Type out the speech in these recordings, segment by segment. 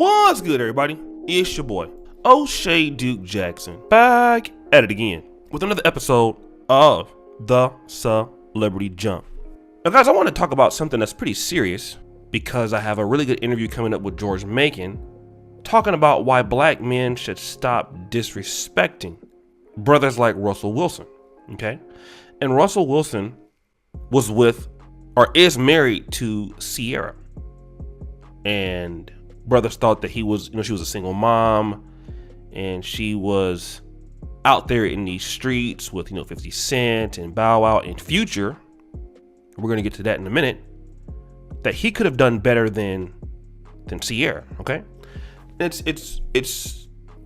What's good, everybody? It's your boy, O'Shea Duke Jackson, back at it again with another episode of The Celebrity Jump. Now, guys, I want to talk about something that's pretty serious because I have a really good interview coming up with George Macon talking about why black men should stop disrespecting brothers like Russell Wilson, okay? And Russell Wilson was with, or is married to Ciara. And brothers thought that she was a single mom and she was out there in these streets with, 50 Cent and Bow Wow and Future. We're going to get to that in a minute. That he could have done better than Ciara, okay? It's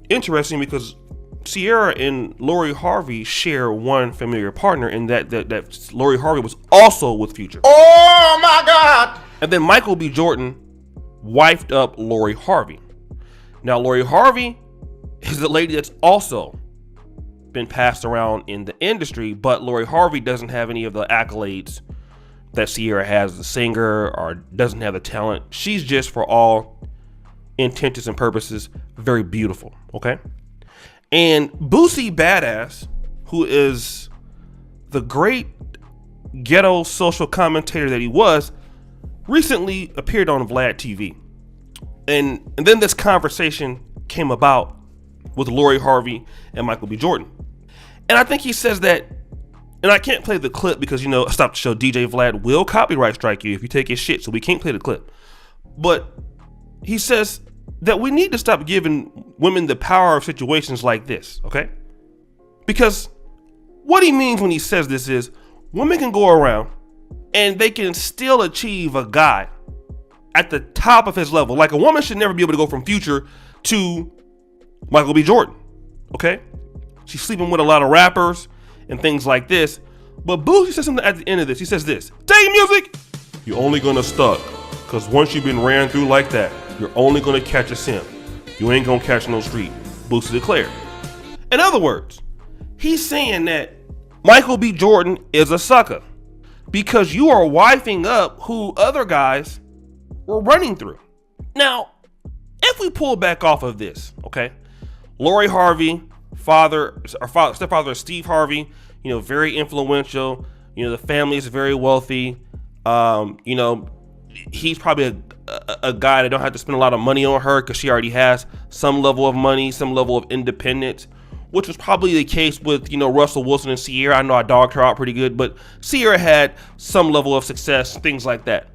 interesting because Ciara and Lori Harvey share one familiar partner in that Lori Harvey was also with Future. Oh my God! And then Michael B. Jordan wifed up Lori Harvey. Now, Lori Harvey is the lady that's also been passed around in the industry, but Lori Harvey doesn't have any of the accolades that Ciara has as a singer or doesn't have the talent. She's just, for all intents and purposes, very beautiful, okay? And Boosie Badass, who is the great ghetto social commentator that he was, recently appeared on Vlad TV. And then this conversation came about with Lori Harvey and Michael B. Jordan. And I think he says that, and I can't play the clip because, Stop the Show, DJ Vlad will copyright strike you if you take his shit, so we can't play the clip. But he says that we need to stop giving women the power of situations like this, okay? Because what he means when he says this is women can go around and they can still achieve a guy at the top of his level. Like, a woman should never be able to go from Future to Michael B. Jordan, okay? She's sleeping with a lot of rappers and things like this. But Boosie says something at the end of this. He says this: "Take music! You're only gonna stuck, because once you've been ran through like that, you're only gonna catch a simp. You ain't gonna catch no street," Boosie declared. In other words, he's saying that Michael B. Jordan is a sucker because you are wifing up who other guys were running through. Now, if we pull back off of this, okay, Lori Harvey, stepfather of Steve Harvey, very influential. The family is very wealthy. He's probably a guy that don't have to spend a lot of money on her because she already has some level of money, some level of independence, which was probably the case with, Russell Wilson and Ciara. I know I dogged her out pretty good, but Ciara had some level of success, things like that.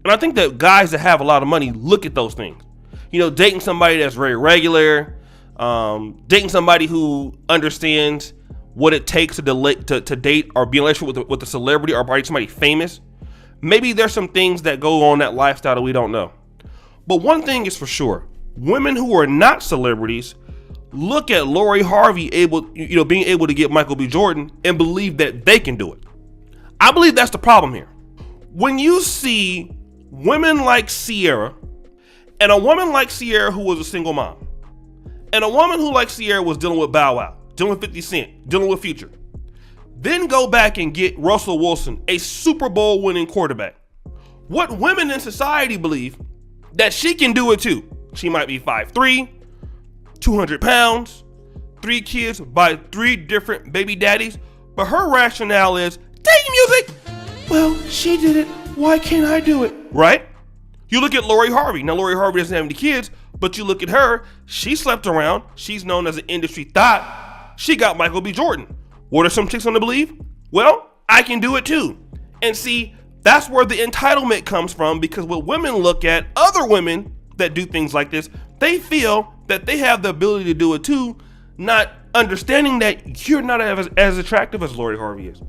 And I think that guys that have a lot of money look at those things. Dating somebody that's very regular, dating somebody who understands what it takes to date or be in a relationship with a celebrity or probably somebody famous. Maybe there's some things that go on that lifestyle that we don't know. But one thing is for sure, women who are not celebrities look at Lori Harvey being able to get Michael B. Jordan and believe that they can do it. I believe that's the problem here. When you see women like Ciara, and a woman like Ciara who was a single mom, and a woman who like Ciara was dealing with Bow Wow, dealing with 50 Cent, dealing with Future, then go back and get Russell Wilson, a Super Bowl winning quarterback. What women in society believe that she can do it too. She might be 5'3", 200 pounds, 3 kids by 3 different baby daddies, but her rationale is, take music! Well, she did it, why can't I do it? Right? You look at Lori Harvey. Now, Lori Harvey doesn't have any kids, but you look at her, she slept around, she's known as an industry thought, she got Michael B. Jordan. What are some chicks going to believe? Well, I can do it too. And see, that's where the entitlement comes from, because when women look at other women that do things like this, they feel that they have the ability to do it too, not understanding that you're not as attractive as Lori Harvey is.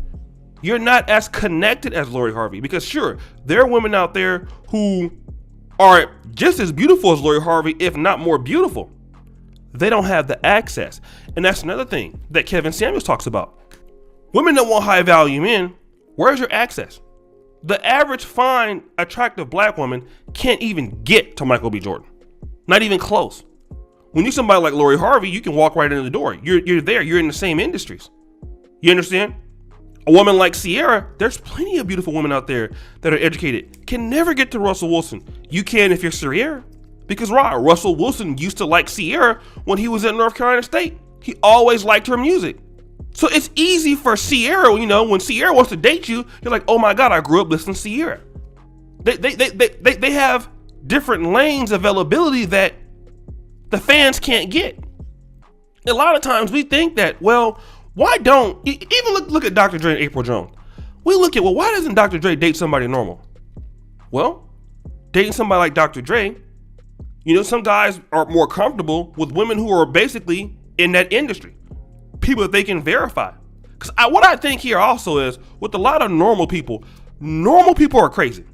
You're not as connected as Lori Harvey, because sure, there are women out there who are just as beautiful as Lori Harvey, if not more beautiful. They don't have the access. And that's another thing that Kevin Samuels talks about. Women that want high value men, where's your access? The average fine, attractive black woman can't even get to Michael B. Jordan. Not even close. When you're somebody like Lori Harvey, you can walk right in the door. You're there. You're in the same industries. You understand? A woman like Ciara, there's plenty of beautiful women out there that are educated, can never get to Russell Wilson. You can if you're Ciara, Because Russell Wilson used to like Sierra when he was at North Carolina State. He always liked her music. So it's easy for Sierra, when Sierra wants to date you, you're like, oh my God, I grew up listening to Sierra. They have different lanes availability that the fans can't get. A lot of times we think that, well, why don't, even look at Dr. Dre and April Jones. We look at, well, why doesn't Dr. Dre date somebody normal? Well, dating somebody like Dr. Dre, some guys are more comfortable with women who are basically in that industry. People that they can verify. Because what I think here also is, with a lot of normal people are crazy.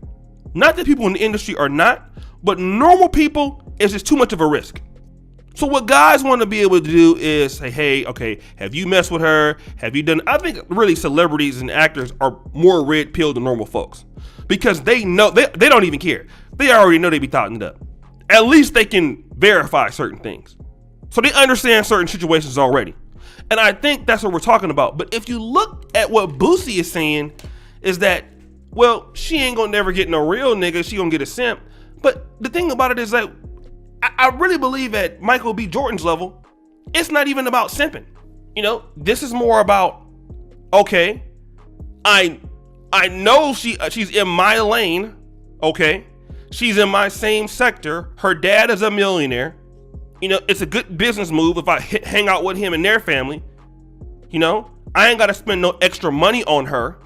Not that people in the industry are not, but normal people is just too much of a risk. So what guys want to be able to do is say, hey, okay, have you messed with her? Have you done? I think really celebrities and actors are more red pilled than normal folks because they know they don't even care. They already know they be totting it up. At least they can verify certain things. So they understand certain situations already. And I think that's what we're talking about. But if you look at what Boosie is saying is that, well, she ain't gonna never get no real nigga. She gonna get a simp. But the thing about it is that I really believe at Michael B. Jordan's level, it's not even about simping. This is more about, okay, I know she's in my lane, okay? She's in my same sector. Her dad is a millionaire. It's a good business move if I hang out with him and their family. I ain't got to spend no extra money on her.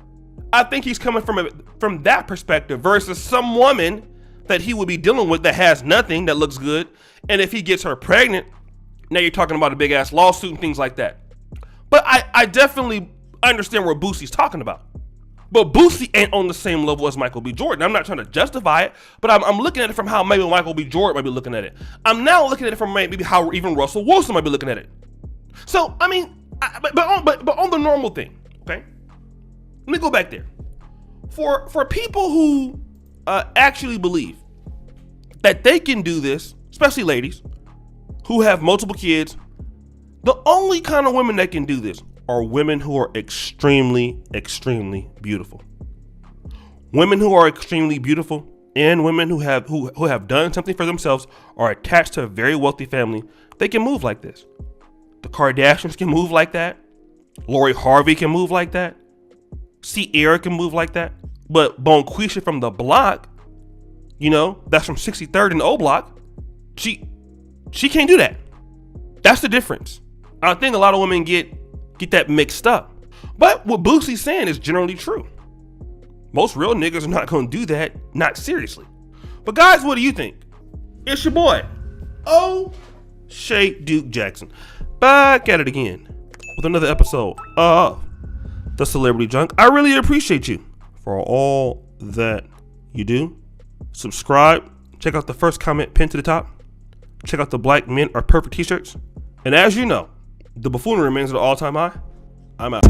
I think he's coming from that perspective versus some woman that he would be dealing with that has nothing, that looks good. And if he gets her pregnant, now you're talking about a big ass lawsuit and things like that. But I definitely understand what Boosie's talking about. But Boosie ain't on the same level as Michael B. Jordan. I'm not trying to justify it, but I'm looking at it from how maybe Michael B. Jordan might be looking at it. I'm now looking at it from maybe how even Russell Wilson might be looking at it. So, I mean, but on the normal thing, okay? Let me go back there. For people who actually believe that they can do this, especially ladies who have multiple kids, the only kind of women that can do this are women who are extremely, extremely beautiful. Women who are extremely beautiful and women who have done something for themselves, are attached to a very wealthy family, they can move like this. The Kardashians can move like that. Lori Harvey can move like that. Sierra can move like that. But Bonquisha from the block, that's from 63rd and O Block, she can't do that. That's the difference. I think a lot of women get that mixed up. But what Boosie's saying is generally true. Most real niggas are not going to do that, not seriously. But guys, what do you think? It's your boy, O'Shea Duke Jackson, back at it again with another episode of The Celebrity Junk. I really appreciate you for all that you do. Subscribe. Check out the first comment pinned to the top. Check out the Black Men Are Perfect t-shirts. And as you know, the buffoonery remains at an all-time high. I'm out.